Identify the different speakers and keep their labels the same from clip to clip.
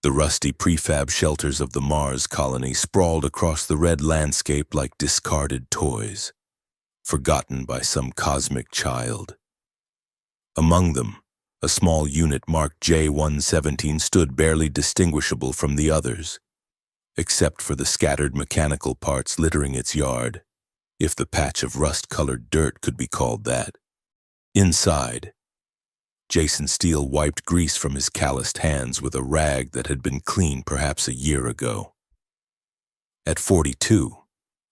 Speaker 1: The rusty prefab shelters of the Mars colony sprawled across the red landscape like discarded toys, forgotten by some cosmic child. Among them, a small unit marked J-117 stood barely distinguishable from the others, except for the scattered mechanical parts littering its yard, if the patch of rust-colored dirt could be called that. Inside, Jason Steele wiped grease from his calloused hands with a rag that had been cleaned perhaps a year ago. At 42,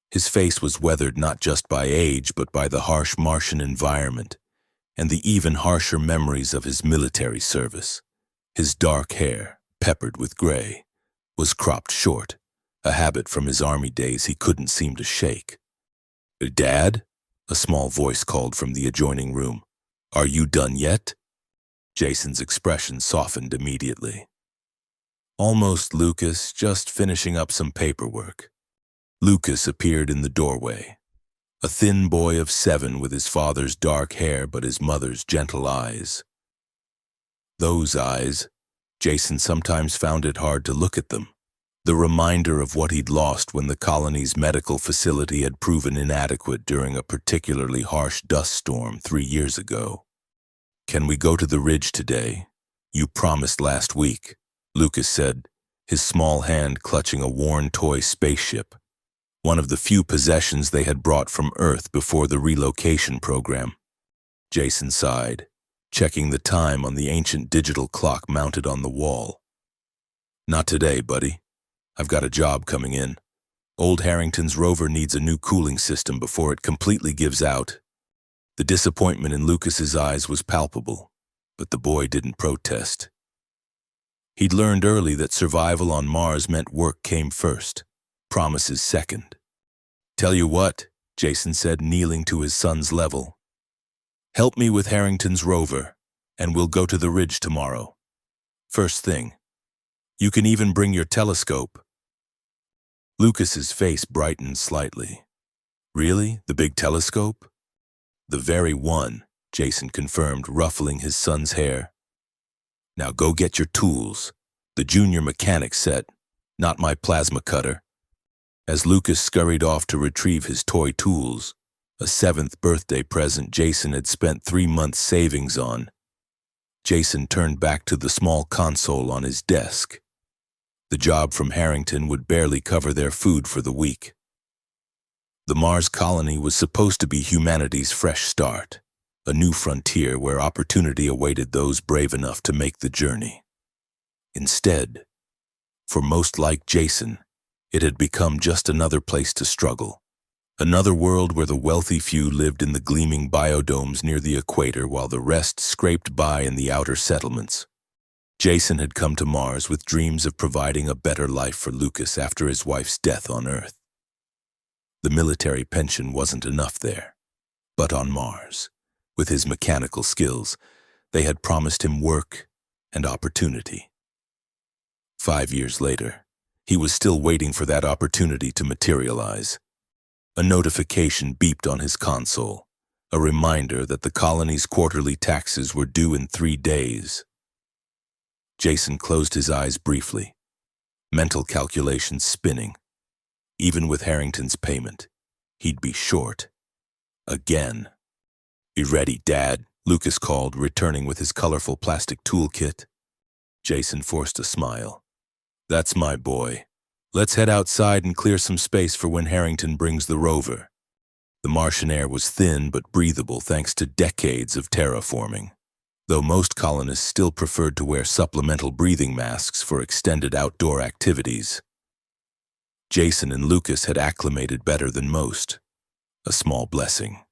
Speaker 1: his face was weathered not just by age but by the harsh Martian environment and the even harsher memories of his military service. His dark hair, peppered with gray, was cropped short, a habit from his army days he couldn't seem to shake. "Dad?" a small voice called from the adjoining room. "Are you done yet?" Jason's expression softened immediately. "Almost, Lucas, just finishing up some paperwork." Lucas appeared in the doorway, a thin boy of 7 with his father's dark hair but his mother's gentle eyes. Those eyes, Jason sometimes found it hard to look at them, the reminder of what he'd lost when the colony's medical facility had proven inadequate during a particularly harsh dust storm 3 years ago. "Can we go to the ridge today? You promised last week," Lucas said, his small hand clutching a worn toy spaceship, one of the few possessions they had brought from Earth before the relocation program. Jason sighed, checking the time on the ancient digital clock mounted on the wall. "Not today, buddy. I've got a job coming in. Old Harrington's rover needs a new cooling system before it completely gives out." The disappointment in Lucas's eyes was palpable, but the boy didn't protest. He'd learned early that survival on Mars meant work came first, promises second. "Tell you what," Jason said, kneeling to his son's level. "Help me with Harrington's rover, and we'll go to the ridge tomorrow. First thing. You can even bring your telescope." Lucas's face brightened slightly. "Really? The big telescope?" "The very one," Jason confirmed, ruffling his son's hair. "Now go get your tools. The junior mechanic set, not my plasma cutter." As Lucas scurried off to retrieve his toy tools, a 7th birthday present Jason had spent 3 months' savings on, Jason turned back to the small console on his desk. The job from Harrington would barely cover their food for the week. The Mars colony was supposed to be humanity's fresh start, a new frontier where opportunity awaited those brave enough to make the journey. Instead, for most like Jason, it had become just another place to struggle, another world where the wealthy few lived in the gleaming biodomes near the equator while the rest scraped by in the outer settlements. Jason had come to Mars with dreams of providing a better life for Lucas after his wife's death on Earth. The military pension wasn't enough there, but on Mars, with his mechanical skills, they had promised him work and opportunity. 5 years later, he was still waiting for that opportunity to materialize. A notification beeped on his console, a reminder that the colony's quarterly taxes were due in 3 days. Jason closed his eyes briefly, mental calculations spinning. Even with Harrington's payment, he'd be short. Again. "Be ready, Dad," Lucas called, returning with his colorful plastic toolkit. Jason forced a smile. "That's my boy. Let's head outside and clear some space for when Harrington brings the rover." The Martian air was thin but breathable thanks to decades of terraforming, though most colonists still preferred to wear supplemental breathing masks for extended outdoor activities. Jason and Lucas had acclimated better than most, a small blessing.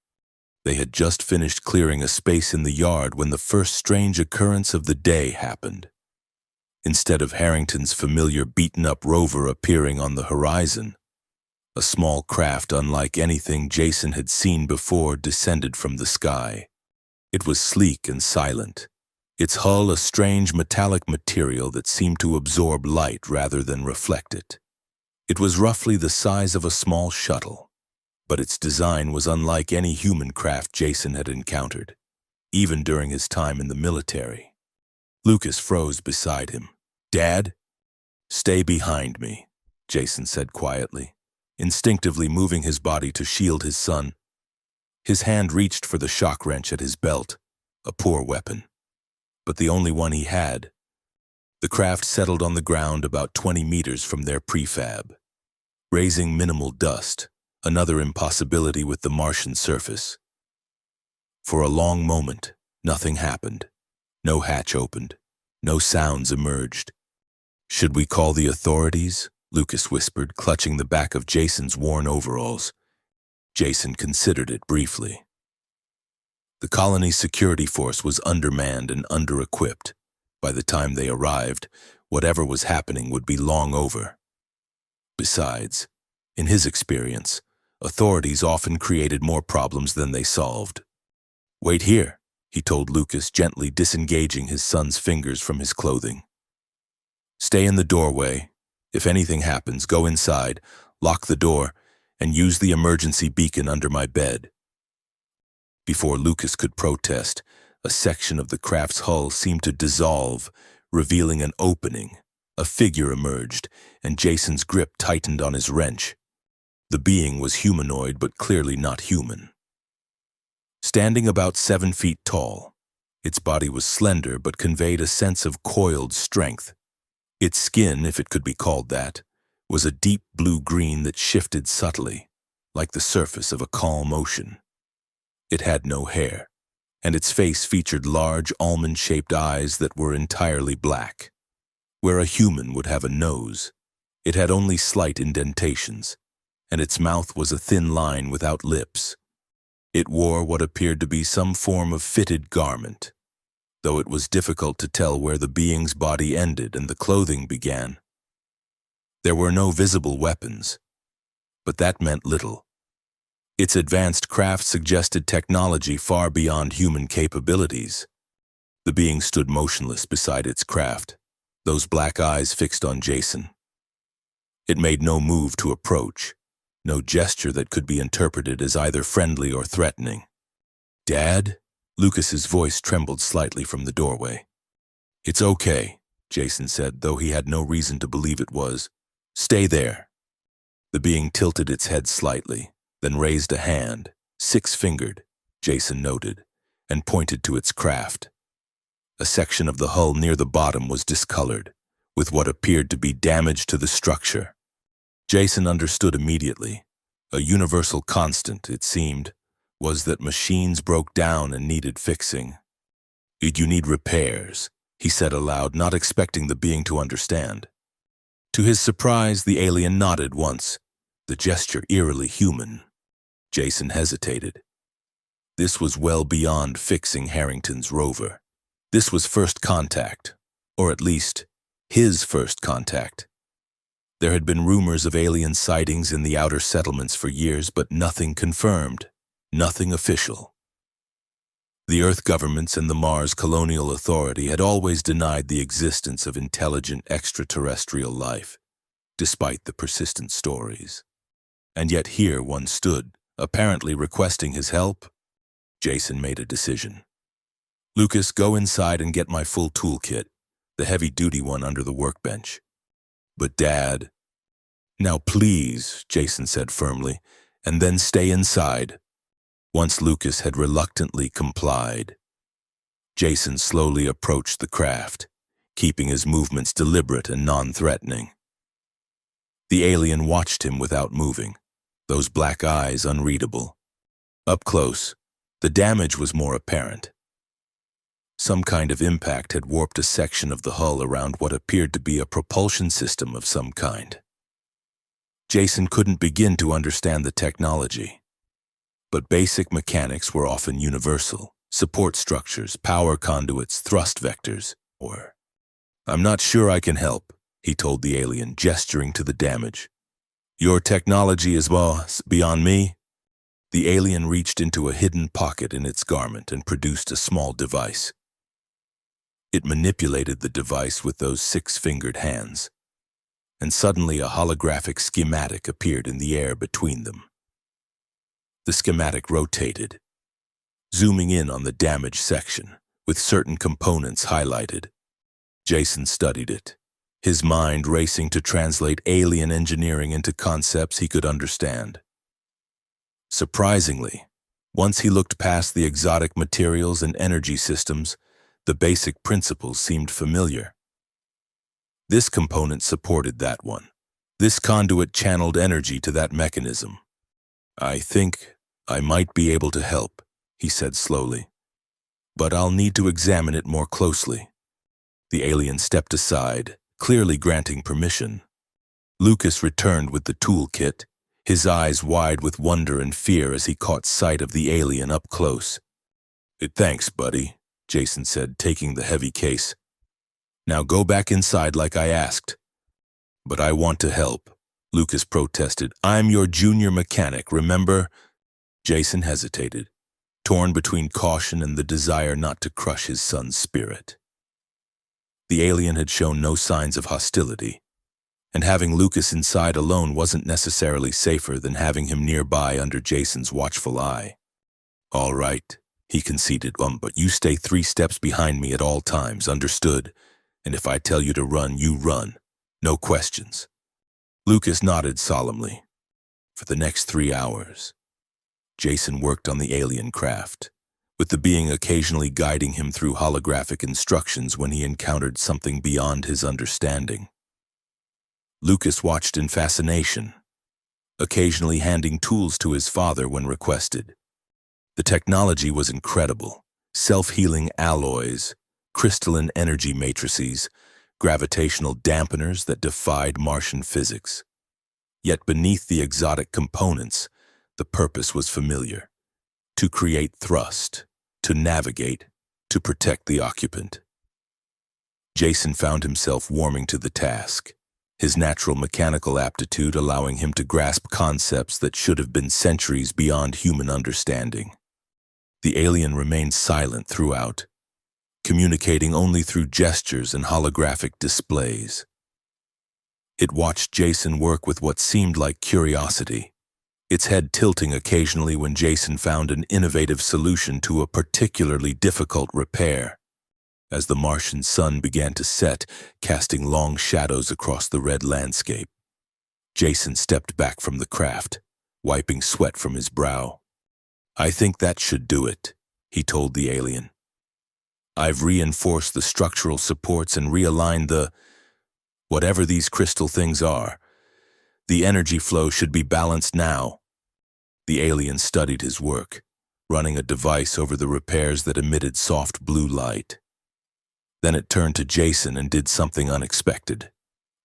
Speaker 1: They had just finished clearing a space in the yard when the first strange occurrence of the day happened. Instead of Harrington's familiar beaten-up rover appearing on the horizon, a small craft unlike anything Jason had seen before descended from the sky. It was sleek and silent, its hull a strange metallic material that seemed to absorb light rather than reflect it. It was roughly the size of a small shuttle, but its design was unlike any human craft Jason had encountered, even during his time in the military. Lucas froze beside him. "Dad?" Stay behind me, Jason said quietly, instinctively moving his body to shield his son. His hand reached for the shock wrench at his belt, a poor weapon, but the only one he had. The craft settled on the ground about 20 meters from their prefab, raising minimal dust, another impossibility with the Martian surface. For a long moment, nothing happened. No hatch opened. No sounds emerged. Should we call the authorities? Lucas whispered, clutching the back of Jason's worn overalls. Jason considered it briefly. The colony's security force was undermanned and under-equipped. By the time they arrived, whatever was happening would be long over. Besides, in his experience, authorities often created more problems than they solved. "Wait here," he told Lucas, gently disengaging his son's fingers from his clothing. "Stay in the doorway. If anything happens, go inside, lock the door, and use the emergency beacon under my bed." Before Lucas could protest, a section of the craft's hull seemed to dissolve, revealing an opening. A figure emerged, and Jason's grip tightened on his wrench. The being was humanoid, but clearly not human. Standing about 7 feet tall, its body was slender but conveyed a sense of coiled strength. Its skin, if it could be called that, was a deep blue-green that shifted subtly, like the surface of a calm ocean. It had no hair, and its face featured large almond-shaped eyes that were entirely black. Where a human would have a nose, it had only slight indentations, and its mouth was a thin line without lips. It wore what appeared to be some form of fitted garment, though it was difficult to tell where the being's body ended and the clothing began. There were no visible weapons, but that meant little. Its advanced craft suggested technology far beyond human capabilities. The being stood motionless beside its craft, those black eyes fixed on Jason. It made no move to approach, no gesture that could be interpreted as either friendly or threatening. "Dad?" Lucas's voice trembled slightly from the doorway. "It's okay," Jason said, though he had no reason to believe it was. "Stay there." The being tilted its head slightly, then raised a hand, 6-fingered, Jason noted, and pointed to its craft. A section of the hull near the bottom was discolored, with what appeared to be damage to the structure. Jason understood immediately. A universal constant, it seemed, was that machines broke down and needed fixing. "You need repairs," he said aloud, not expecting the being to understand. To his surprise, the alien nodded once, the gesture eerily human. Jason hesitated. This was well beyond fixing Harrington's rover. This was first contact, or at least, his first contact. There had been rumors of alien sightings in the outer settlements for years, but nothing confirmed, nothing official. The Earth governments and the Mars Colonial Authority had always denied the existence of intelligent extraterrestrial life, despite the persistent stories. And yet here one stood, apparently requesting his help. Jason made a decision. "Lucas, go inside and get my full toolkit, the heavy-duty one under the workbench." "But Dad..." "Now please," Jason said firmly, "and then stay inside." Once Lucas had reluctantly complied, Jason slowly approached the craft, keeping his movements deliberate and non-threatening. The alien watched him without moving, those black eyes unreadable. Up close, the damage was more apparent. Some kind of impact had warped a section of the hull around what appeared to be a propulsion system of some kind. Jason couldn't begin to understand the technology, but basic mechanics were often universal: support structures, power conduits, thrust vectors, or... "I'm not sure I can help," he told the alien, gesturing to the damage. "Your technology is, well, beyond me." The alien reached into a hidden pocket in its garment and produced a small device. It manipulated the device with those 6-fingered hands, and suddenly a holographic schematic appeared in the air between them. The schematic rotated, zooming in on the damaged section, with certain components highlighted. Jason studied it, his mind racing to translate alien engineering into concepts he could understand. Surprisingly, once he looked past the exotic materials and energy systems, the basic principles seemed familiar. This component supported that one. This conduit channeled energy to that mechanism. "I think I might be able to help," he said slowly. "But I'll need to examine it more closely." The alien stepped aside, clearly granting permission. Lucas returned with the toolkit, his eyes wide with wonder and fear as he caught sight of the alien up close. "Thanks, buddy," Jason said, taking the heavy case. "Now go back inside like I asked." "But I want to help," Lucas protested. "I'm your junior mechanic, remember?" Jason hesitated, torn between caution and the desire not to crush his son's spirit. The alien had shown no signs of hostility, and having Lucas inside alone wasn't necessarily safer than having him nearby under Jason's watchful eye. "All right," he conceded, "but you stay 3 steps behind me at all times, understood? And if I tell you to run, you run. No questions." Lucas nodded solemnly. For the next 3 hours, Jason worked on the alien craft, with the being occasionally guiding him through holographic instructions when he encountered something beyond his understanding. Lucas watched in fascination, occasionally handing tools to his father when requested. The technology was incredible: self-healing alloys, crystalline energy matrices, gravitational dampeners that defied Martian physics. Yet beneath the exotic components, the purpose was familiar: to create thrust, to navigate, to protect the occupant. Jason found himself warming to the task, his natural mechanical aptitude allowing him to grasp concepts that should have been centuries beyond human understanding. The alien remained silent throughout, communicating only through gestures and holographic displays. It watched Jason work with what seemed like curiosity, its head tilting occasionally when Jason found an innovative solution to a particularly difficult repair. As the Martian sun began to set, casting long shadows across the red landscape, Jason stepped back from the craft, wiping sweat from his brow. "I think that should do it," he told the alien. "I've reinforced the structural supports and realigned whatever these crystal things are. The energy flow should be balanced now." The alien studied his work, running a device over the repairs that emitted soft blue light. Then it turned to Jason and did something unexpected.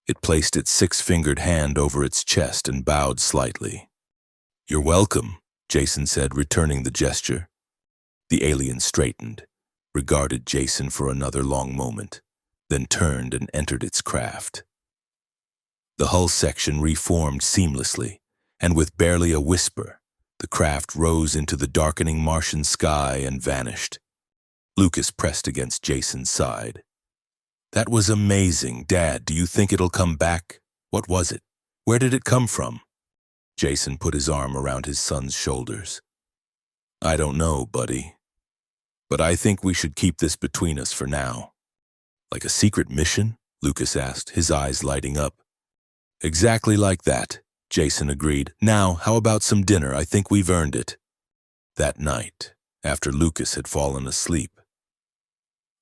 Speaker 1: It placed its 6-fingered hand over its chest and bowed slightly. "You're welcome," Jason said, returning the gesture. The alien straightened, regarded Jason for another long moment, then turned and entered its craft. The hull section reformed seamlessly, and with barely a whisper, the craft rose into the darkening Martian sky and vanished. Lucas pressed against Jason's side. "That was amazing, Dad. Do you think it'll come back? What was it? Where did it come from?" Jason put his arm around his son's shoulders. "I don't know, buddy. But I think we should keep this between us for now." "Like a secret mission?" Lucas asked, his eyes lighting up. "Exactly like that," Jason agreed. "Now, how about some dinner? I think we've earned it." That night, after Lucas had fallen asleep,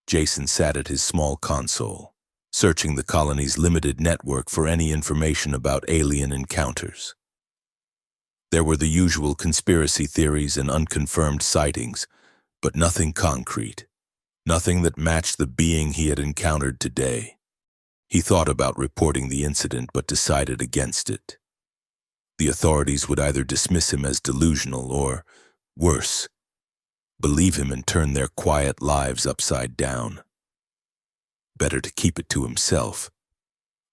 Speaker 1: Jason sat at his small console, searching the colony's limited network for any information about alien encounters. There were the usual conspiracy theories and unconfirmed sightings, but nothing concrete, nothing that matched the being he had encountered today. He thought about reporting the incident but decided against it. The authorities would either dismiss him as delusional or, worse, believe him and turn their quiet lives upside down. Better to keep it to himself.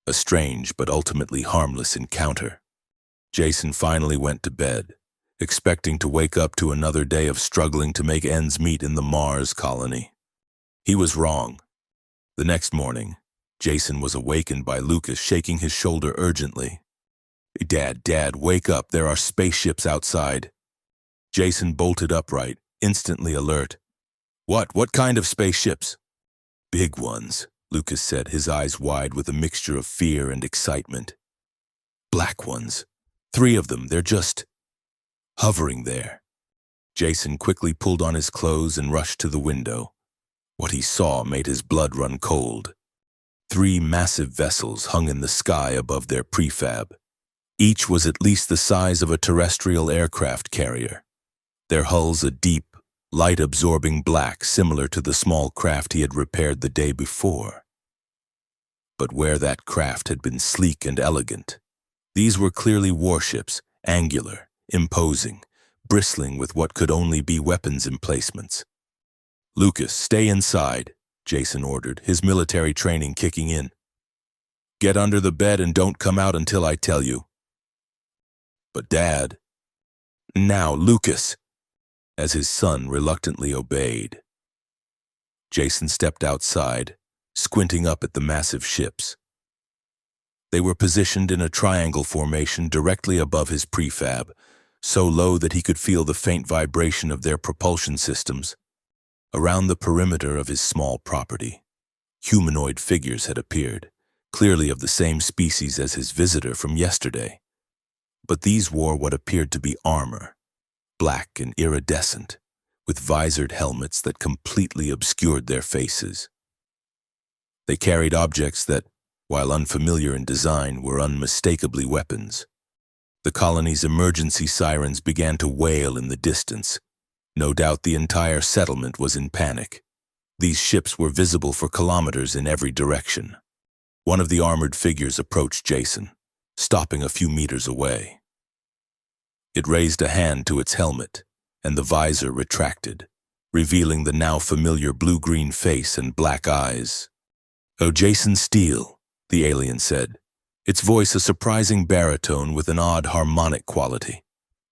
Speaker 1: A strange but ultimately harmless encounter. Jason finally went to bed, expecting to wake up to another day of struggling to make ends meet in the Mars colony. He was wrong. The next morning, Jason was awakened by Lucas shaking his shoulder urgently. Dad, wake up, there are spaceships outside." Jason bolted upright, instantly alert. What kind of spaceships?" "Big ones," Lucas said, his eyes wide with a mixture of fear and excitement. Black ones. 3 of them, they're just hovering there. Jason quickly pulled on his clothes and rushed to the window. What he saw made his blood run cold. 3 massive vessels hung in the sky above their prefab. Each was at least the size of a terrestrial aircraft carrier. Their hulls a deep, light-absorbing black similar to the small craft he had repaired the day before. But where that craft had been sleek and elegant, these were clearly warships, angular, imposing, bristling with what could only be weapons emplacements. "Lucas, stay inside," Jason ordered, his military training kicking in. "Get under the bed and don't come out until I tell you." "But Dad..." "Now, Lucas," as his son reluctantly obeyed. Jason stepped outside, squinting up at the massive ships. They were positioned in a triangle formation directly above his prefab, so low that he could feel the faint vibration of their propulsion systems. Around the perimeter of his small property, humanoid figures had appeared, clearly of the same species as his visitor from yesterday. But these wore what appeared to be armor, black and iridescent, with visored helmets that completely obscured their faces. They carried objects that, while unfamiliar in design, were unmistakably weapons. The colony's emergency sirens began to wail in the distance. No doubt the entire settlement was in panic. These ships were visible for kilometers in every direction. One of the armored figures approached Jason, stopping a few meters away. It raised a hand to its helmet, and the visor retracted, revealing the now familiar blue-green face and black eyes. "Oh, Jason Steele," the alien said, its voice a surprising baritone with an odd harmonic quality,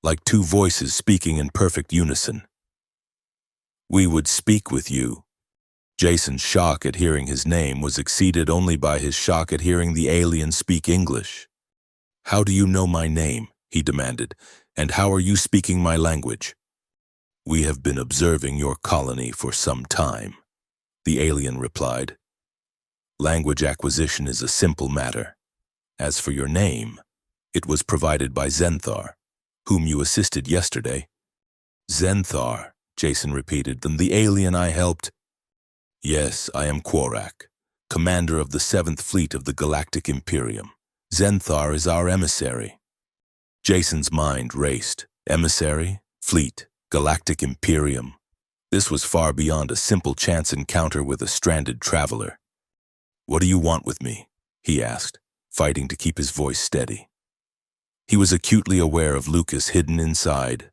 Speaker 1: like 2 voices speaking in perfect unison. "We would speak with you." Jason's shock at hearing his name was exceeded only by his shock at hearing the alien speak English. "How do you know my name?" he demanded, "and how are you speaking my language?" "We have been observing your colony for some time," the alien replied. "Language acquisition is a simple matter. As for your name, it was provided by Zenthar, whom you assisted yesterday." "Zenthar," Jason repeated, "then the alien I helped..." "Yes, I am Quarak, commander of the 7th Fleet of the Galactic Imperium. Zenthar is our emissary." Jason's mind raced. Emissary, fleet, Galactic Imperium. This was far beyond a simple chance encounter with a stranded traveler. "What do you want with me?" he asked, fighting to keep his voice steady. He was acutely aware of Lucas hidden inside,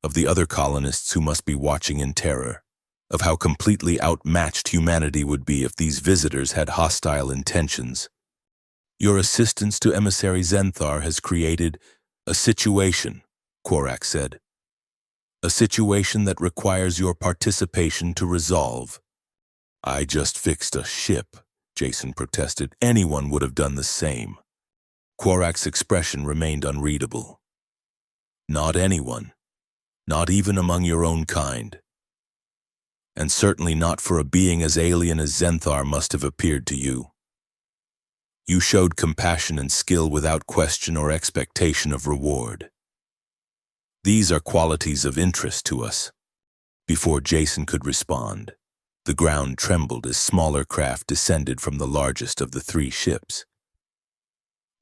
Speaker 1: of the other colonists who must be watching in terror, of how completely outmatched humanity would be if these visitors had hostile intentions. "Your assistance to Emissary Zenthar has created a situation," Quarak said. "A situation that requires your participation to resolve." "I just fixed a ship," Jason protested. "Anyone would have done the same." Quarak's expression remained unreadable. "Not anyone. Not even among your own kind. And certainly not for a being as alien as Zenthar must have appeared to you. You showed compassion and skill without question or expectation of reward. These are qualities of interest to us." Before Jason could respond, the ground trembled as smaller craft descended from the largest of the 3 ships.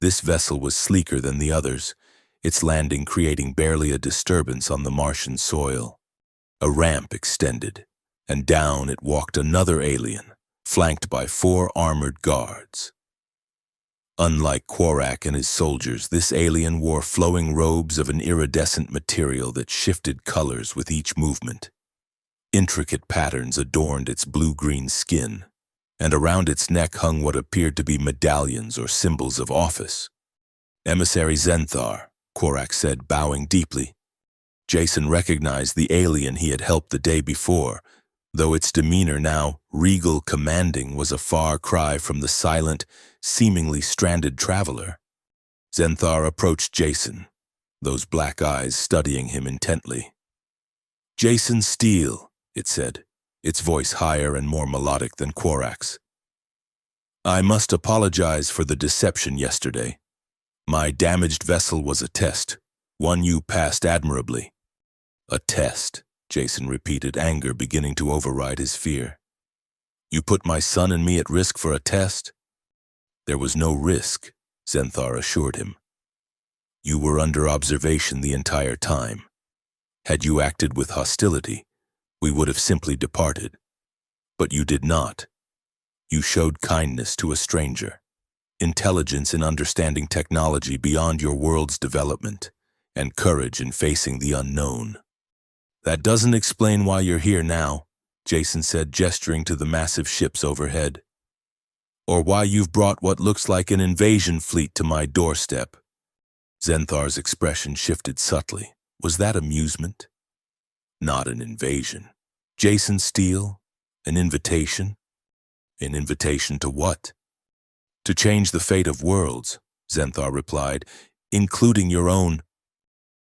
Speaker 1: This vessel was sleeker than the others, its landing creating barely a disturbance on the Martian soil. A ramp extended, and down it walked another alien, flanked by 4 armored guards. Unlike Quarak and his soldiers, this alien wore flowing robes of an iridescent material that shifted colors with each movement. Intricate patterns adorned its blue-green skin, and around its neck hung what appeared to be medallions or symbols of office. "Emissary Zenthar," Quarak said, bowing deeply. Jason recognized the alien he had helped the day before, though its demeanor now, regal commanding, was a far cry from the silent, seemingly stranded traveler. Zenthar approached Jason, those black eyes studying him intently. "Jason Steele," it said, its voice higher and more melodic than Quarak's. I must apologize for the deception yesterday. My damaged vessel was a test, one you passed admirably. A test, Jason repeated, anger beginning to override his fear. You put my son and me at risk for a test? There was no risk, Zenthar assured him. You were under observation the entire time. Had you acted with hostility, we would have simply departed. But you did not. You showed kindness to a stranger, intelligence in understanding technology beyond your world's development, and courage in facing the unknown. That doesn't explain why you're here now, Jason said, gesturing to the massive ships overhead. Or why you've brought what looks like an invasion fleet to my doorstep. Zenthar's expression shifted subtly. Was that amusement? Not an invasion. Jason Steele? An invitation? An invitation to what? To change the fate of worlds, Zenthar replied, including your own.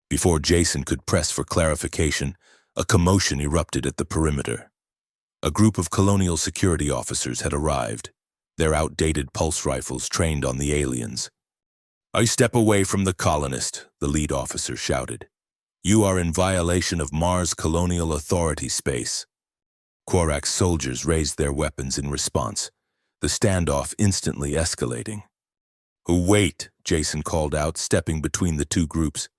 Speaker 1: Before Jason could press for clarification, a commotion erupted at the perimeter. A group of colonial security officers had arrived, their outdated pulse rifles trained on the aliens. I step away from the colonist, the lead officer shouted. You are in violation of Mars Colonial Authority space. Korak's soldiers raised their weapons in response, the standoff instantly escalating. Wait, Jason called out, stepping between the two groups.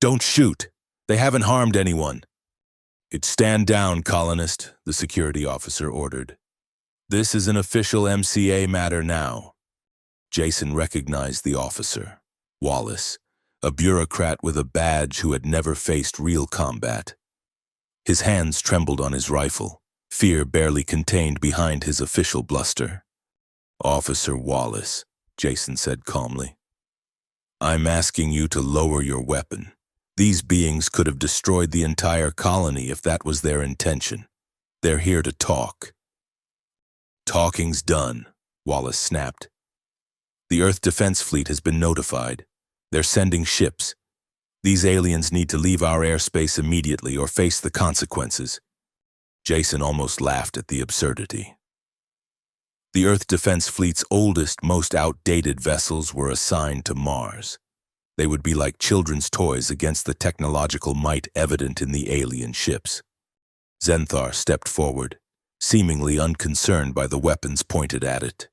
Speaker 1: Don't shoot. They haven't harmed anyone. Stand down, colonist, the security officer ordered. This is an official MCA matter now. Jason recognized the officer, Wallace, a bureaucrat with a badge who had never faced real combat. His hands trembled on his rifle, fear barely contained behind his official bluster. Officer Wallace, Jason said calmly. I'm asking you to lower your weapon. These beings could have destroyed the entire colony if that was their intention. They're here to talk. Talking's done, Wallace snapped. The Earth Defense Fleet has been notified. They're sending ships. These aliens need to leave our airspace immediately or face the consequences. Jason almost laughed at the absurdity. The Earth Defense Fleet's oldest, most outdated vessels were assigned to Mars. They would be like children's toys against the technological might evident in the alien ships. Zenthar stepped forward, seemingly unconcerned by the weapons pointed at it.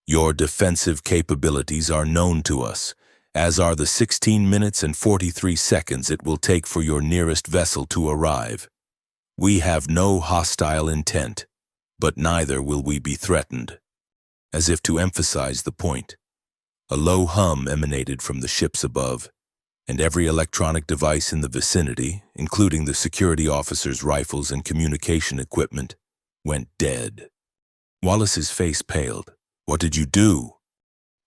Speaker 1: Your defensive capabilities are known to us, as are the 16 minutes and 43 seconds it will take for your nearest vessel to arrive. We have no hostile intent, but neither will we be threatened. As if to emphasize the point, a low hum emanated from the ships above, and every electronic device in the vicinity, including the security officers' rifles and communication equipment, went dead. Wallace's face paled. What did you do?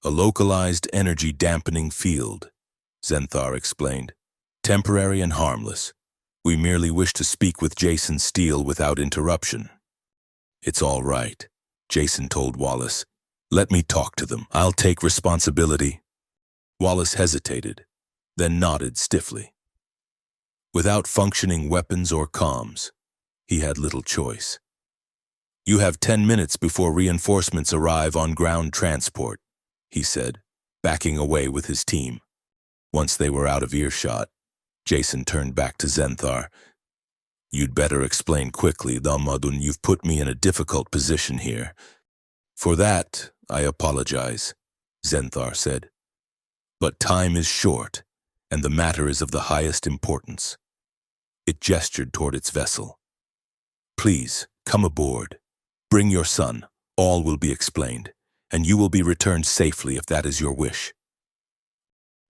Speaker 1: A localized energy dampening field, Zenthar explained. Temporary and harmless. We merely wish to speak with Jason Steele without interruption. It's all right, Jason told Wallace. Let me talk to them. I'll take responsibility. Wallace hesitated, then nodded stiffly. Without functioning weapons or comms, he had little choice. You have 10 minutes before reinforcements arrive on ground transport, he said, backing away with his team. Once they were out of earshot, Jason turned back to Zenthar. You'd better explain quickly, Damadun. You've put me in a difficult position here. For that, I apologize, Zenthar said. But time is short, and the matter is of the highest importance. It gestured toward its vessel. Please, come aboard. Bring your son. All will be explained, and you will be returned safely if that is your wish.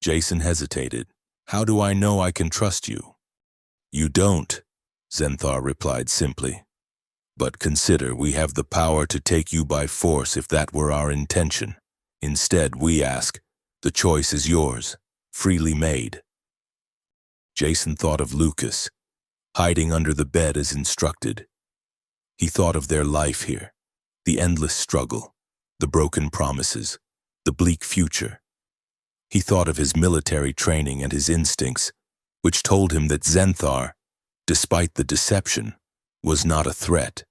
Speaker 1: Jason hesitated. How do I know I can trust you? You don't, Zenthar replied simply. But consider we have the power to take you by force if that were our intention. Instead, we ask, the choice is yours, freely made. Jason thought of Lucas, hiding under the bed as instructed. He thought of their life here, the endless struggle, the broken promises, the bleak future. He thought of his military training and his instincts, which told him that Zenthar, despite the deception, was not a threat.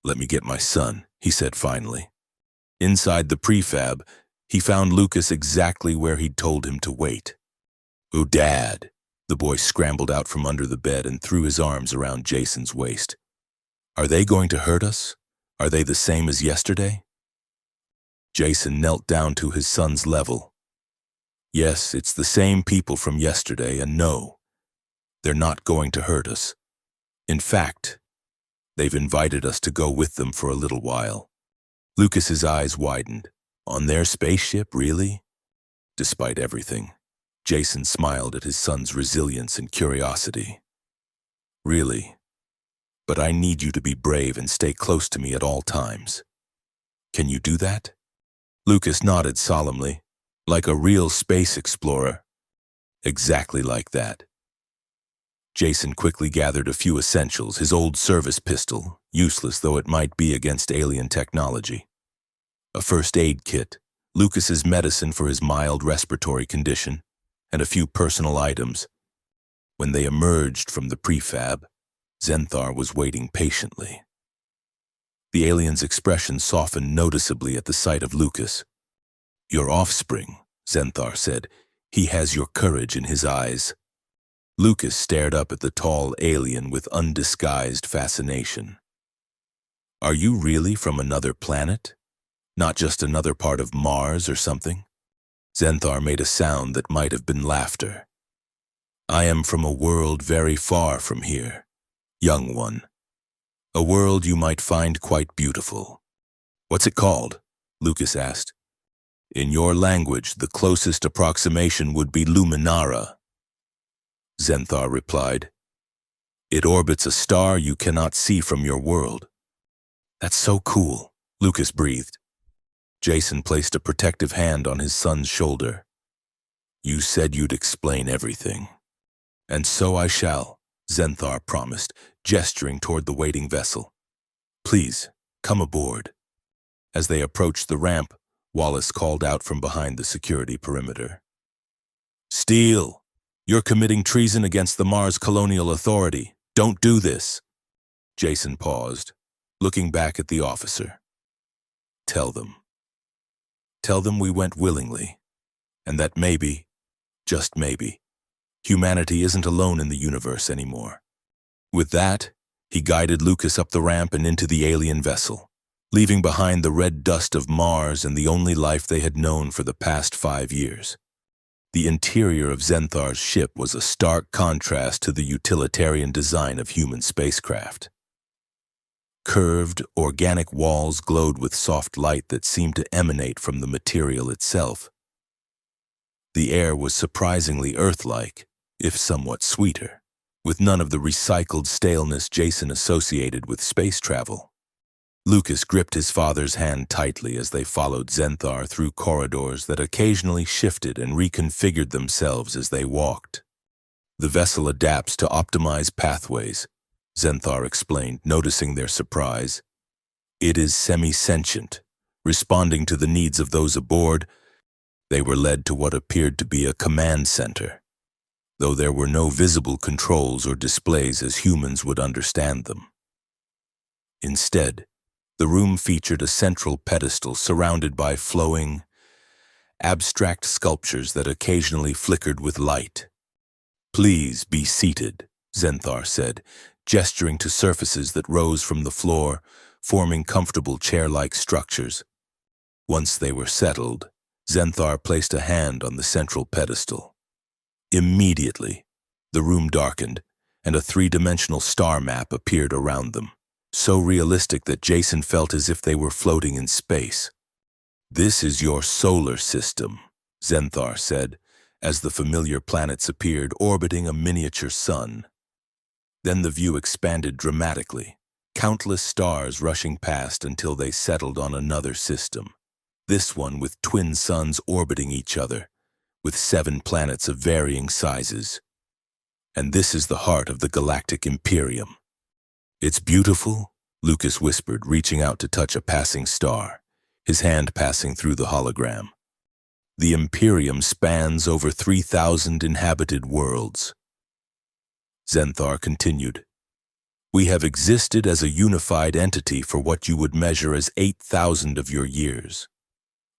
Speaker 1: Let me get my son, he said finally. Inside the prefab, he found Lucas exactly where he'd told him to wait. "Oh, Dad." The boy scrambled out from under the bed and threw his arms around Jason's waist. "Are they going to hurt us? Are they the same as yesterday?" Jason knelt down to his son's level. "Yes, it's the same people from yesterday, and no, they're not going to hurt us. In fact, they've invited us to go with them for a little while." Lucas's eyes widened. "On their spaceship, really?" Despite everything, Jason smiled at his son's resilience and curiosity. "Really, but I need you to be brave and stay close to me at all times. Can you do that?" Lucas nodded solemnly, like a real space explorer. "Exactly like that." Jason quickly gathered a few essentials, his old service pistol, useless though it might be against alien technology, a first aid kit, Lucas's medicine for his mild respiratory condition, and a few personal items. When they emerged from the prefab, Zenthar was waiting patiently. The alien's expression softened noticeably at the sight of Lucas. "Your offspring," Zenthar said. "He has your courage in his eyes." Lucas stared up at the tall alien with undisguised fascination. "Are you really from another planet? Not just another part of Mars or something?" Zenthar made a sound that might have been laughter. "I am from a world very far from here, young one. A world you might find quite beautiful." "What's it called?" Lucas asked. "In your language, the closest approximation would be Luminara," Zenthar replied. "It orbits a star you cannot see from your world." "That's so cool," Lucas breathed. Jason placed a protective hand on his son's shoulder. "You said you'd explain everything." "And so I shall," Zenthar promised, gesturing toward the waiting vessel. "Please, come aboard." As they approached the ramp, Wallace called out from behind the security perimeter. "Steele, you're committing treason against the Mars Colonial Authority. Don't do this." Jason paused, looking back at the officer. Tell them we went willingly, and that maybe, just maybe, humanity isn't alone in the universe anymore." With that, he guided Lucas up the ramp and into the alien vessel, leaving behind the red dust of Mars and the only life they had known for the past 5 years. The interior of Zenthar's ship was a stark contrast to the utilitarian design of human spacecraft. Curved, organic walls glowed with soft light that seemed to emanate from the material itself. The air was surprisingly Earth-like, if somewhat sweeter, with none of the recycled staleness Jason associated with space travel. Lucas gripped his father's hand tightly as they followed Zenthar through corridors that occasionally shifted and reconfigured themselves as they walked. "The vessel adapts to optimize pathways," Zenthar explained, noticing their surprise. "It is semi-sentient, responding to the needs of those aboard." They were led to what appeared to be a command center, though there were no visible controls or displays as humans would understand them. Instead, the room featured a central pedestal surrounded by flowing, abstract sculptures that occasionally flickered with light. "Please be seated," Zenthar said, gesturing to surfaces that rose from the floor, forming comfortable chair-like structures. Once they were settled, Zenthar placed a hand on the central pedestal. Immediately, the room darkened, and a 3-dimensional star map appeared around them, so realistic that Jason felt as if they were floating in space. "This is your solar system," Zenthar said, as the familiar planets appeared orbiting a miniature sun. Then the view expanded dramatically, countless stars rushing past until they settled on another system, this one with twin suns orbiting each other, with 7 planets of varying sizes. "And this is the heart of the Galactic Imperium." "It's beautiful," Lucas whispered, reaching out to touch a passing star, his hand passing through the hologram. "The Imperium spans over 3,000 inhabited worlds." Zenthar continued. We have existed as a unified entity for what you would measure as 8,000 of your years.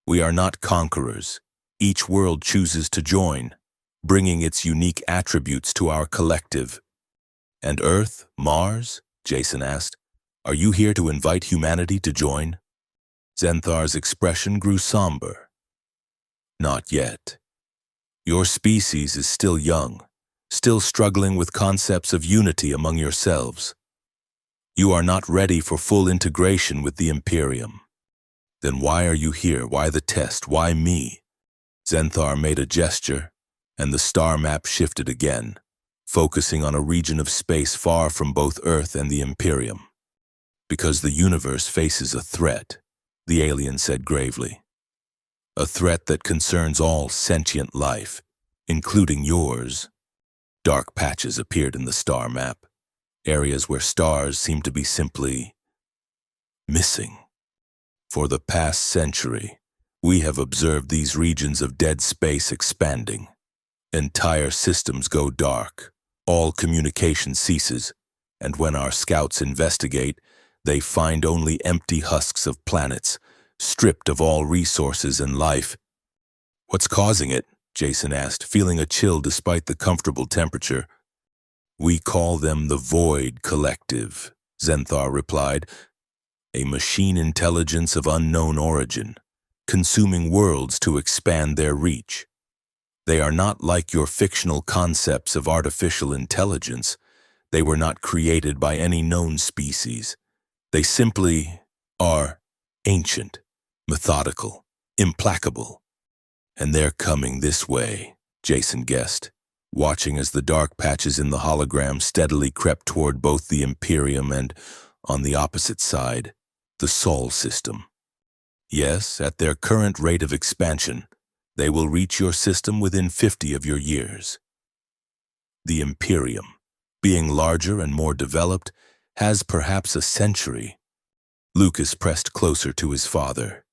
Speaker 1: We are not conquerors. Each world chooses to join, bringing its unique attributes to our collective. And Earth, Mars? Jason asked. Are you here to invite humanity to join? Xenthar's expression grew somber. Not yet. Your species is still young, still struggling with concepts of unity among yourselves. You are not ready for full integration with the Imperium. Then why are you here? Why the test? Why me? Xenthar made a gesture, and the star map shifted again, focusing on a region of space far from both Earth and the Imperium. Because the universe faces a threat, the alien said gravely. A threat that concerns all sentient life, including yours. Dark patches appeared in the star map, areas where stars seemed to be simply missing. For the past century, we have observed these regions of dead space expanding. Entire systems go dark, all communication ceases, and when our scouts investigate, they find only empty husks of planets, stripped of all resources and life. What's causing it? Jason asked, feeling a chill despite the comfortable temperature. We call them the Void Collective, Xenthar replied, a machine intelligence of unknown origin, consuming worlds to expand their reach. They are not like your fictional concepts of artificial intelligence. They were not created by any known species. They simply are ancient, methodical, implacable. And they're coming this way, Jason guessed, watching as the dark patches in the hologram steadily crept toward both the Imperium and, on the opposite side, the Sol system. Yes, at their current rate of expansion, they will reach your system within 50 of your years. The Imperium, being larger and more developed, has perhaps a century. Lucas pressed closer to his father,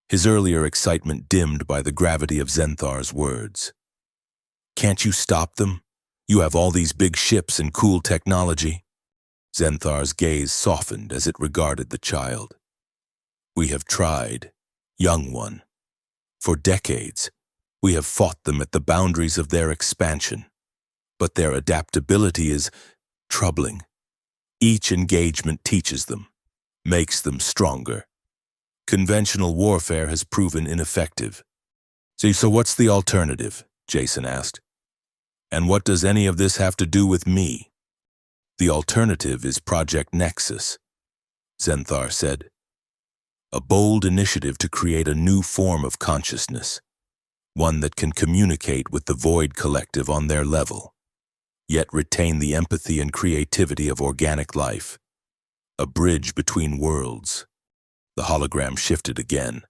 Speaker 1: his earlier excitement dimmed by the gravity of Xenthar's words. Can't you stop them? You have all these big ships and cool technology. Xenthar's gaze softened as it regarded the child. We have tried, young one. For decades, we have fought them at the boundaries of their expansion. But their adaptability is troubling. Each engagement teaches them, makes them stronger. Conventional warfare has proven ineffective. So what's the alternative? Jason asked. And what does any of this have to do with me? The alternative is Project Nexus, Xenthar said. A bold initiative to create a new form of consciousness, one that can communicate with the Void Collective on their level, yet retain the empathy and creativity of organic life. A bridge between worlds. The hologram shifted again,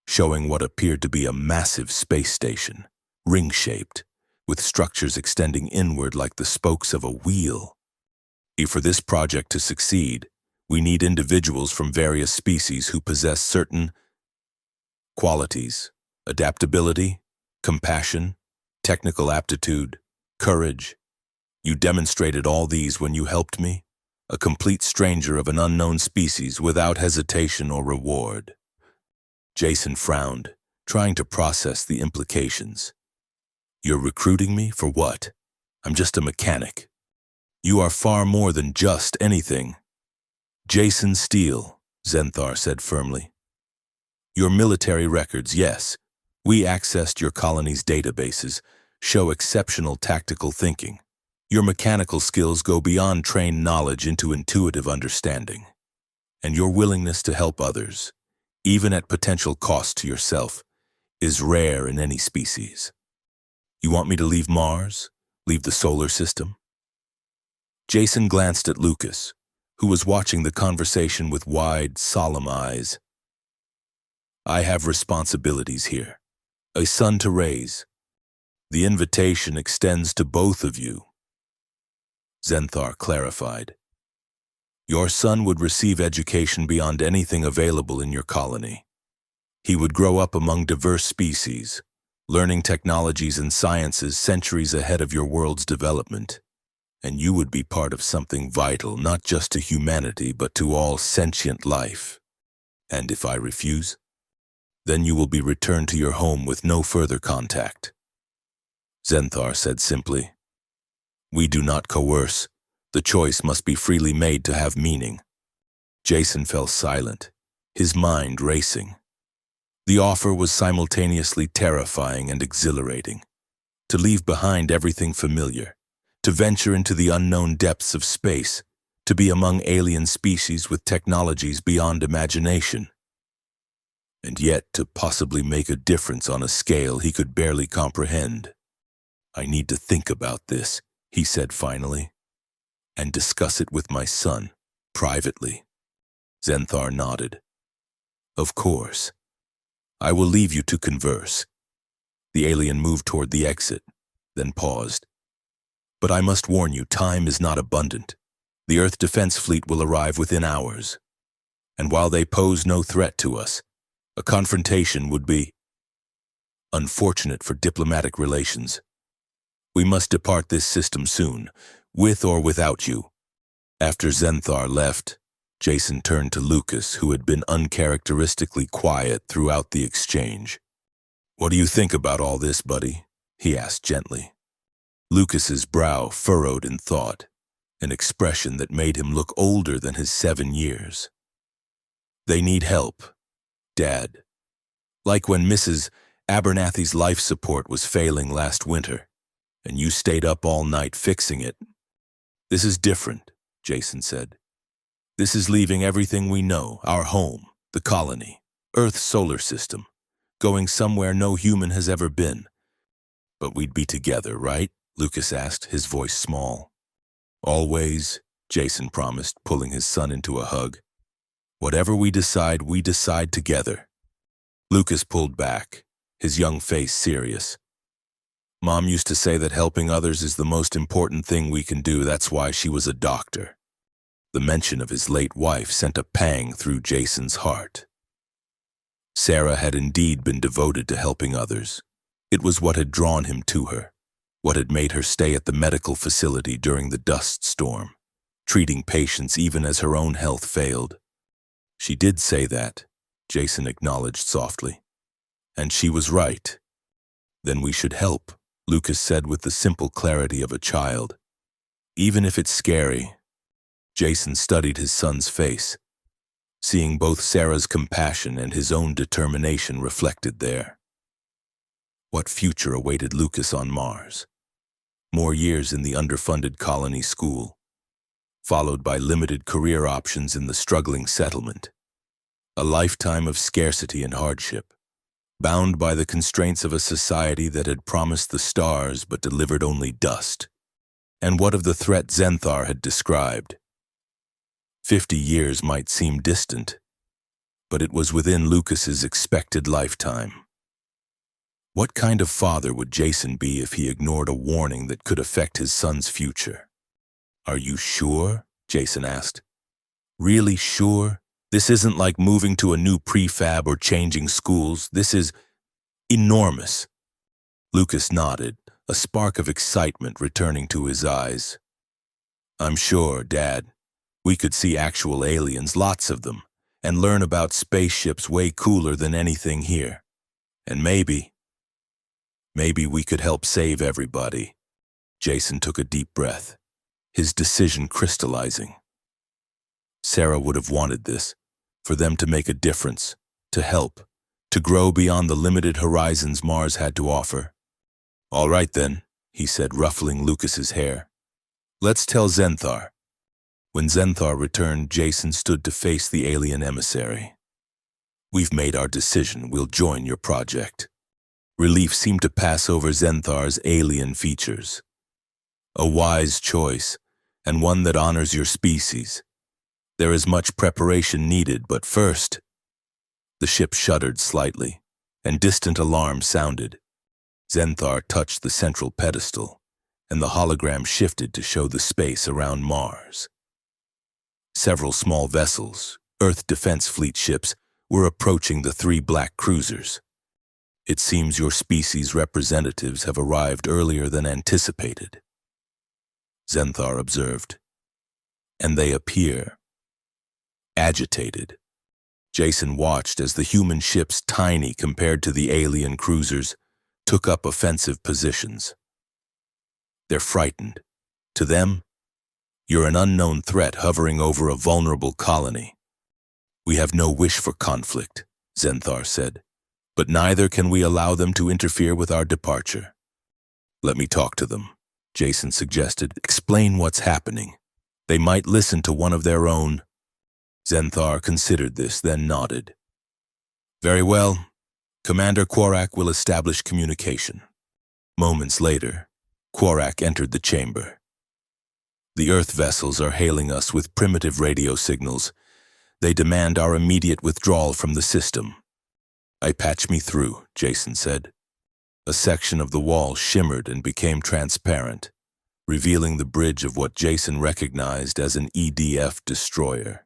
Speaker 1: showing what appeared to be a massive space station, ring-shaped, with structures extending inward like the spokes of a wheel. For this project to succeed, we need individuals from various species who possess certain qualities: adaptability, compassion, technical aptitude, courage. You demonstrated all these when you helped me, a complete stranger of an unknown species without hesitation or reward. Jason frowned, trying to process the implications. You're recruiting me for what? I'm just a mechanic. You are far more than just anything. Jason Steele, Xenthar said firmly. Your military records, yes. We accessed your colony's databases, show exceptional tactical thinking. Your mechanical skills go beyond trained knowledge into intuitive understanding. And your willingness to help others, even at potential cost to yourself, is rare in any species. You want me to leave Mars? Leave the solar system? Jason glanced at Lucas, who was watching the conversation with wide, solemn eyes. I have responsibilities here, a son to raise. The invitation extends to both of you. Xenthar clarified. Your son would receive education beyond anything available in your colony. He would grow up among diverse species, learning technologies and sciences centuries ahead of your world's development. And you would be part of something vital, not just to humanity, but to all sentient life. And if I refuse, then you will be returned to your home with no further contact. Zenthar said simply, "We do not coerce. The choice must be freely made to have meaning." Jason fell silent, his mind racing. The offer was simultaneously terrifying and exhilarating. To leave behind everything familiar, to venture into the unknown depths of space, to be among alien species with technologies beyond imagination. And yet to possibly make a difference on a scale he could barely comprehend. "I need to think about this," he said finally, "and discuss it with my son, privately." Zenthar nodded. "Of course. I will leave you to converse." The alien moved toward the exit, then paused. "But I must warn you, time is not abundant. The Earth Defense Fleet will arrive within hours. And while they pose no threat to us, a confrontation would be unfortunate for diplomatic relations. We must depart this system soon, with or without you." After Zenthar left, Jason turned to Lucas, who had been uncharacteristically quiet throughout the exchange. "What do you think about all this, buddy?" he asked gently. Lucas's brow furrowed in thought, an expression that made him look older than his 7 years. "They need help, Dad. Like when Mrs. Abernathy's life support was failing last winter, and you stayed up all night fixing it." "This is different," Jason said. "This is leaving everything we know, our home, the colony, Earth's solar system, going somewhere no human has ever been." "But we'd be together, right?" Lucas asked, his voice small. "Always," Jason promised, pulling his son into a hug. "Whatever we decide together." Lucas pulled back, his young face serious. "Mom used to say that helping others is the most important thing we can do. That's why she was a doctor." The mention of his late wife sent a pang through Jason's heart. Sarah had indeed been devoted to helping others. It was what had drawn him to her, what had made her stay at the medical facility during the dust storm, treating patients even as her own health failed. "She did say that," Jason acknowledged softly. "And she was right." "Then we should help," Lucas said with the simple clarity of a child. "Even if it's scary." Jason studied his son's face, seeing both Sarah's compassion and his own determination reflected there. What future awaited Lucas on Mars? More years in the underfunded colony school, followed by limited career options in the struggling settlement. A lifetime of scarcity and hardship, bound by the constraints of a society that had promised the stars but delivered only dust. And what of the threat Zenthar had described? 50 years might seem distant, but it was within Lucas's expected lifetime. What kind of father would Jason be if he ignored a warning that could affect his son's future? "Are you sure?" Jason asked. "Really sure? This isn't like moving to a new prefab or changing schools. This is enormous." Lucas nodded, a spark of excitement returning to his eyes. "I'm sure, Dad. We could see actual aliens, lots of them, and learn about spaceships way cooler than anything here. And maybe we could help save everybody." Jason took a deep breath, his decision crystallizing. Sarah would have wanted this, for them to make a difference, to help, to grow beyond the limited horizons Mars had to offer. "All right then," he said, ruffling Lucas's hair. "Let's tell Zenthar." When Zenthar returned, Jason stood to face the alien emissary. "We've made our decision. We'll join your project." Relief seemed to pass over Zenthar's alien features. "A wise choice, and one that honors your species. There is much preparation needed, but first—" The ship shuddered slightly, and distant alarms sounded. Zenthar touched the central pedestal, and the hologram shifted to show the space around Mars. Several small vessels, Earth Defense Fleet ships, were approaching the 3 black cruisers. "It seems your species' representatives have arrived earlier than anticipated." Zenthar observed. And they appear agitated. Jason watched as the human ships, tiny compared to the alien cruisers, took up offensive positions. They're frightened. To them, you're an unknown threat hovering over a vulnerable colony. We have no wish for conflict, Zenthar said, but neither can we allow them to interfere with our departure. Let me talk to them, Jason suggested. Explain what's happening. They might listen to one of their own. Zenthar considered this, then nodded. Very well. Commander Quarak will establish communication. Moments later, Quarak entered the chamber. The Earth vessels are hailing us with primitive radio signals. They demand our immediate withdrawal from the system. Patch me through, Jason said. A section of the wall shimmered and became transparent, revealing the bridge of what Jason recognized as an EDF destroyer.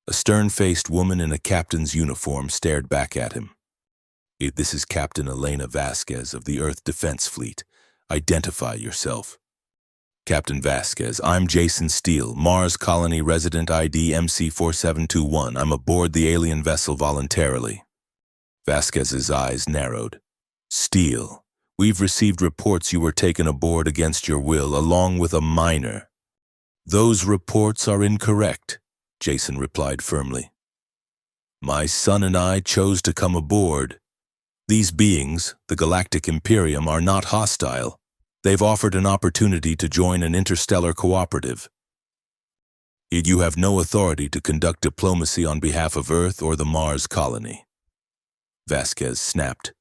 Speaker 1: A stern-faced woman in a captain's uniform stared back at him. This is Captain Elena Vasquez of the Earth Defense Fleet. Identify yourself. Captain Vasquez, I'm Jason Steele, Mars Colony Resident ID MC4721. I'm aboard the alien vessel voluntarily. Vasquez's eyes narrowed. Steele, we've received reports you were taken aboard against your will, along with a minor. Those reports are incorrect, Jason replied firmly. My son and I chose to come aboard. These beings, the Galactic Imperium, are not hostile. They've offered an opportunity to join an interstellar cooperative. Yet you have no authority to conduct diplomacy on behalf of Earth or the Mars colony. Vasquez snapped.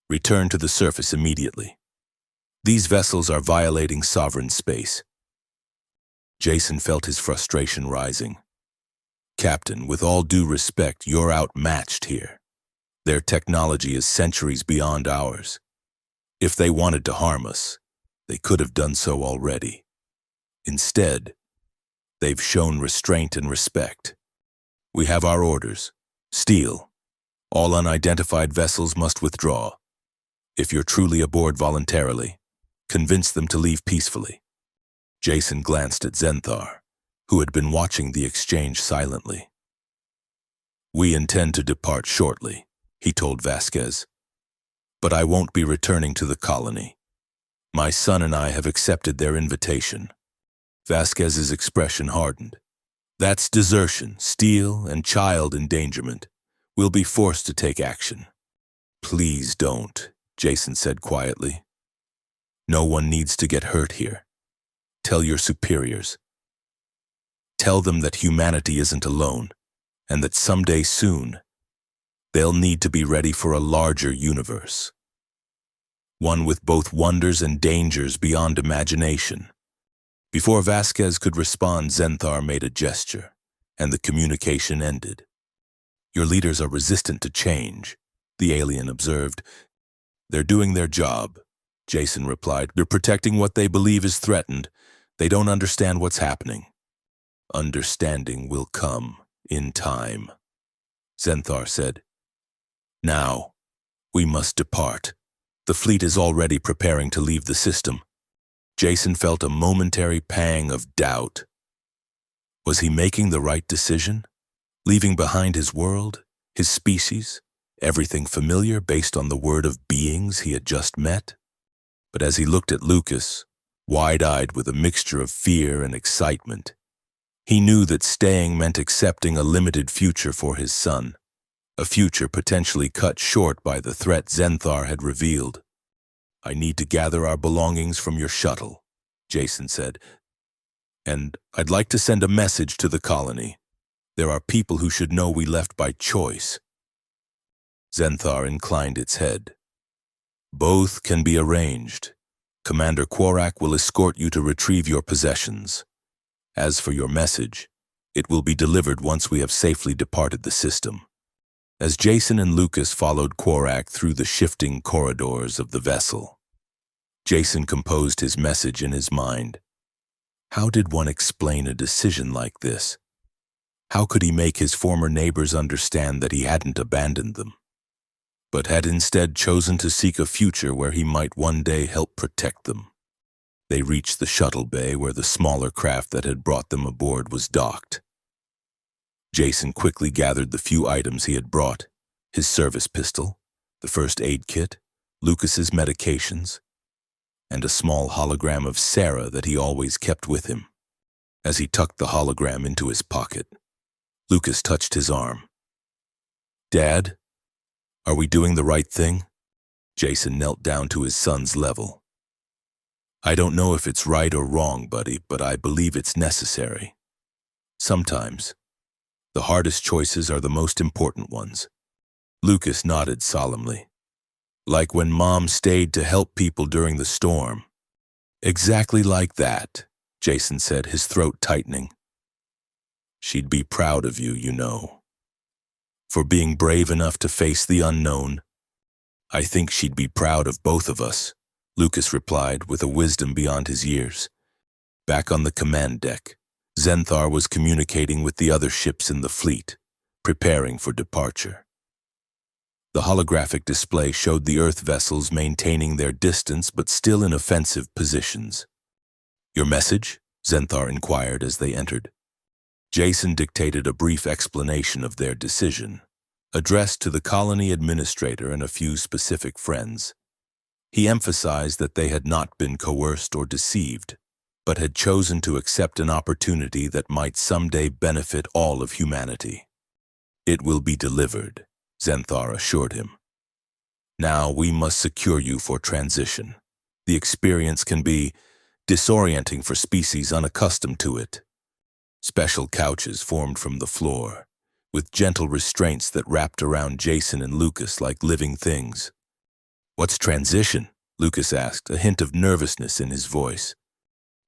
Speaker 1: Return to the surface immediately. These vessels are violating sovereign space. Jason felt his frustration rising. Captain, with all due respect, you're outmatched here. Their technology is centuries beyond ours. If they wanted to harm us, they could have done so already. Instead, they've shown restraint and respect. We have our orders. Steele, all unidentified vessels must withdraw. If you're truly aboard voluntarily, convince them to leave peacefully. Jason glanced at Zenthar, who had been watching the exchange silently. We intend to depart shortly, he told Vasquez. But I won't be returning to the colony. My son and I have accepted their invitation. Vasquez's expression hardened. That's desertion, steal, and child endangerment. We'll be forced to take action. Please don't, Jason said quietly. No one needs to get hurt here. Tell your superiors. Tell them that humanity isn't alone, and that someday soon, they'll need to be ready for a larger universe. One with both wonders and dangers beyond imagination. Before Vasquez could respond, Zenthar made a gesture, and the communication ended. Your leaders are resistant to change, the alien observed. They're doing their job, Jason replied. They're protecting what they believe is threatened. They don't understand what's happening. Understanding will come in time, Zenthar said. Now, we must depart. The fleet is already preparing to leave the system. Jason felt a momentary pang of doubt. Was he making the right decision? Leaving behind his world, his species, everything familiar based on the word of beings he had just met? But as he looked at Lucas, wide-eyed with a mixture of fear and excitement, he knew that staying meant accepting a limited future for his son, a future potentially cut short by the threat Zenthar had revealed. I need to gather our belongings from your shuttle, Jason said, and I'd like to send a message to the colony. There are people who should know we left by choice. Zenthar inclined its head. Both can be arranged. Commander Quarak will escort you to retrieve your possessions. As for your message, it will be delivered once we have safely departed the system. As Jason and Lucas followed Quarak through the shifting corridors of the vessel, Jason composed his message in his mind. How did one explain a decision like this? How could he make his former neighbors understand that he hadn't abandoned them, but had instead chosen to seek a future where he might one day help protect them? They reached the shuttle bay where the smaller craft that had brought them aboard was docked. Jason quickly gathered the few items he had brought: his service pistol, the first aid kit, Lucas's medications, and a small hologram of Sarah that he always kept with him. As he tucked the hologram into his pocket, Lucas touched his arm. "Dad, are we doing the right thing?" Jason knelt down to his son's level. "I don't know if it's right or wrong, buddy, but I believe it's necessary. Sometimes, the hardest choices are the most important ones." Lucas nodded solemnly. "Like when Mom stayed to help people during the storm." "Exactly like that," Jason said, his throat tightening. "She'd be proud of you, you know. For being brave enough to face the unknown." "I think she'd be proud of both of us," Lucas replied with a wisdom beyond his years. Back on the command deck, Zenthar was communicating with the other ships in the fleet, preparing for departure. The holographic display showed the Earth vessels maintaining their distance but still in offensive positions. "Your message?" Zenthar inquired as they entered. Jason dictated a brief explanation of their decision, addressed to the colony administrator and a few specific friends. He emphasized that they had not been coerced or deceived, but had chosen to accept an opportunity that might someday benefit all of humanity. "It will be delivered," Zenthar assured him. "Now we must secure you for transition. The experience can be disorienting for species unaccustomed to it." Special couches formed from the floor, with gentle restraints that wrapped around Jason and Lucas like living things. "What's transition?" Lucas asked, a hint of nervousness in his voice.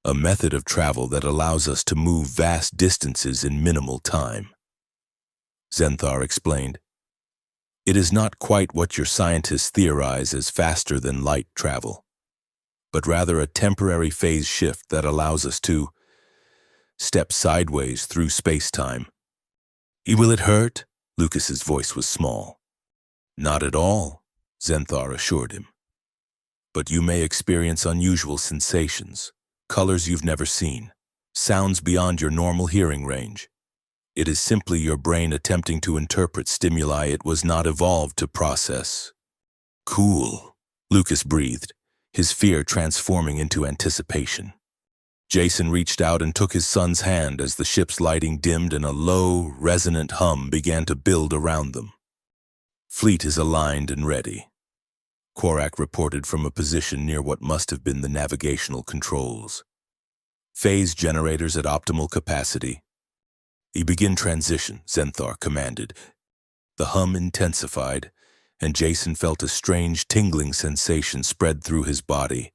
Speaker 1: "A method of travel that allows us to move vast distances in minimal time," Zenthar explained. "It is not quite what your scientists theorize as faster than light travel, but rather a temporary phase shift that allows us to step sideways through space-time." "Will it hurt?" Lucas's voice was small. "Not at all," Zenthar assured him. "But you may experience unusual sensations, colors you've never seen, sounds beyond your normal hearing range. It is simply your brain attempting to interpret stimuli it was not evolved to process." "Cool," Lucas breathed, his fear transforming into anticipation. Jason reached out and took his son's hand as the ship's lighting dimmed and a low, resonant hum began to build around them. "Fleet is aligned and ready," Korak reported from a position near what must have been the navigational controls. "Phase generators at optimal capacity." "Begin transition," Zenthar commanded. The hum intensified, and Jason felt a strange tingling sensation spread through his body,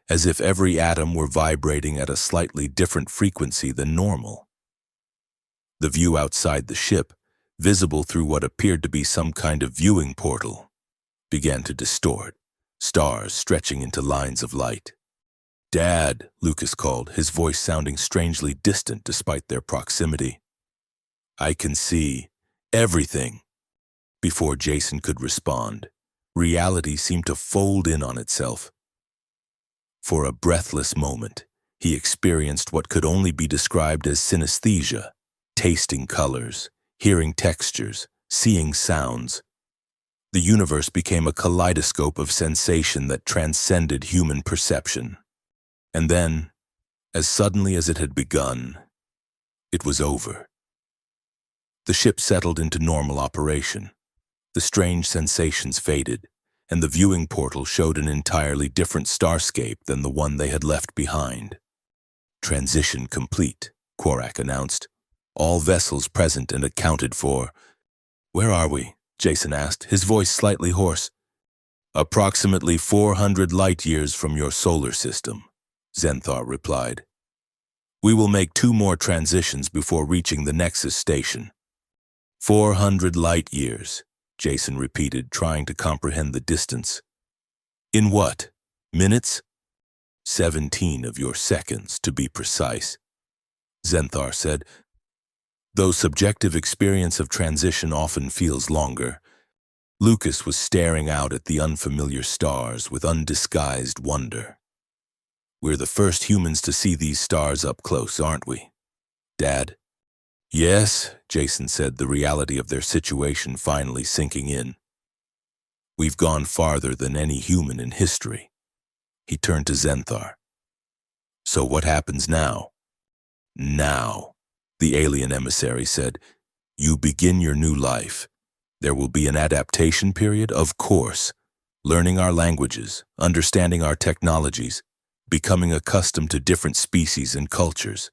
Speaker 1: as if every atom were vibrating at a slightly different frequency than normal. The view outside the ship, visible through what appeared to be some kind of viewing portal, began to distort, stars stretching into lines of light. "Dad," Lucas called, his voice sounding strangely distant despite their proximity. "I can see everything." Before Jason could respond, reality seemed to fold in on itself. For a breathless moment, he experienced what could only be described as synesthesia, tasting colors, hearing textures, seeing sounds. The universe became a kaleidoscope of sensation that transcended human perception. And then, as suddenly as it had begun, it was over. The ship settled into normal operation. The strange sensations faded, and the viewing portal showed an entirely different starscape than the one they had left behind. "Transition complete," Korak announced. "All vessels present and accounted for." "Where are we?" Jason asked, his voice slightly hoarse. "Approximately 400 light-years from your solar system," Zenthar replied. "We will make 2 more transitions before reaching the Nexus station." 400 light-years, Jason repeated, trying to comprehend the distance. "In what? Minutes?" 17 of your seconds, to be precise," Zenthar said. "Though subjective experience of transition often feels longer." Lucas was staring out at the unfamiliar stars with undisguised wonder. We're the first humans to see these stars up close, aren't we, Dad? Yes, Jason said, the reality of their situation finally sinking in. We've gone farther than any human in history. He turned to Zenthar. So what happens now? Now, the alien emissary said, you begin your new life. There will be an adaptation period, of course. Learning our languages, understanding our technologies, becoming accustomed to different species and cultures.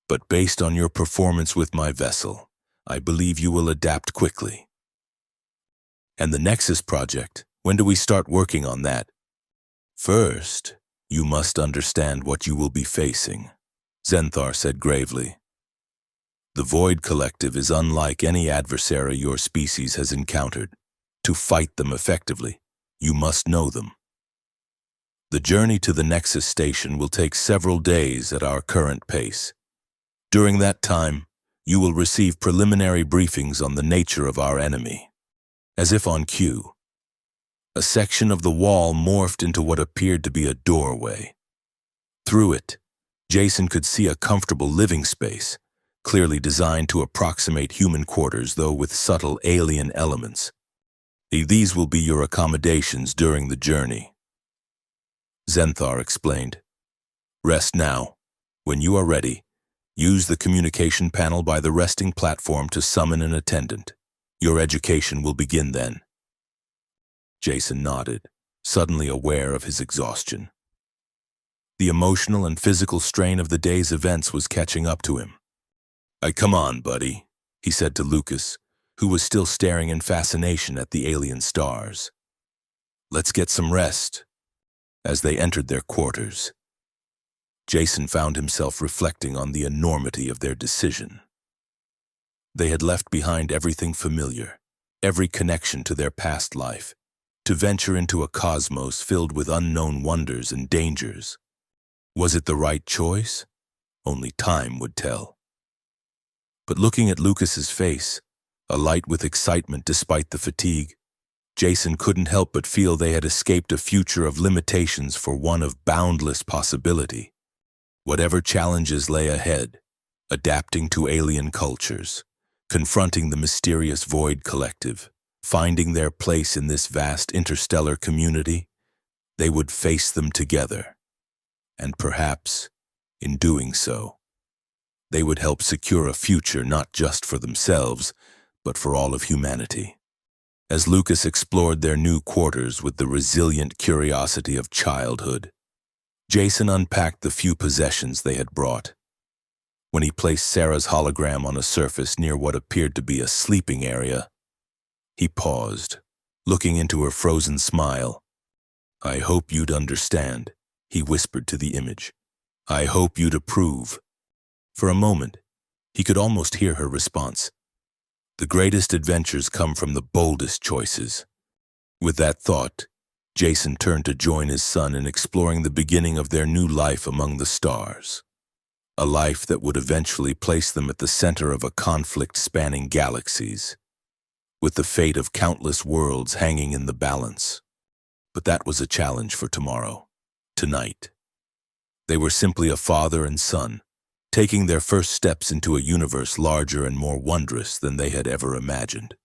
Speaker 1: But based on your performance with my vessel, I believe you will adapt quickly. And the Nexus project, when do we start working on that? First, you must understand what you will be facing, Zenthar said gravely. The Void Collective is unlike any adversary your species has encountered. To fight them effectively, you must know them. The journey to the Nexus station will take several days at our current pace. During that time, you will receive preliminary briefings on the nature of our enemy. As if on cue, a section of the wall morphed into what appeared to be a doorway. Through it, Jason could see a comfortable living space, clearly designed to approximate human quarters, though with subtle alien elements. These will be your accommodations during the journey. Zenthar explained. Rest now. When you are ready, use the communication panel by the resting platform to summon an attendant. Your education will begin then. Jason nodded, suddenly aware of his exhaustion. The emotional and physical strain of the day's events was catching up to him. Come on, buddy, he said to Lucas, who was still staring in fascination at the alien stars. Let's get some rest. As they entered their quarters, Jason found himself reflecting on the enormity of their decision. They had left behind everything familiar, every connection to their past life, to venture into a cosmos filled with unknown wonders and dangers. Was it the right choice? Only time would tell. But looking at Lucas's face, alight with excitement despite the fatigue, Jason couldn't help but feel they had escaped a future of limitations for one of boundless possibility. Whatever challenges lay ahead, adapting to alien cultures, confronting the mysterious Void Collective, finding their place in this vast interstellar community, they would face them together. And perhaps, in doing so, they would help secure a future not just for themselves, but for all of humanity. As Lucas explored their new quarters with the resilient curiosity of childhood, Jason unpacked the few possessions they had brought. When he placed Sarah's hologram on a surface near what appeared to be a sleeping area, he paused, looking into her frozen smile. I hope you'd understand, he whispered to the image. I hope you'd approve. For a moment, he could almost hear her response. The greatest adventures come from the boldest choices. With that thought, Jason turned to join his son in exploring the beginning of their new life among the stars. A life that would eventually place them at the center of a conflict spanning galaxies, with the fate of countless worlds hanging in the balance. But that was a challenge for tomorrow, tonight. They were simply a father and son, taking their first steps into a universe larger and more wondrous than they had ever imagined.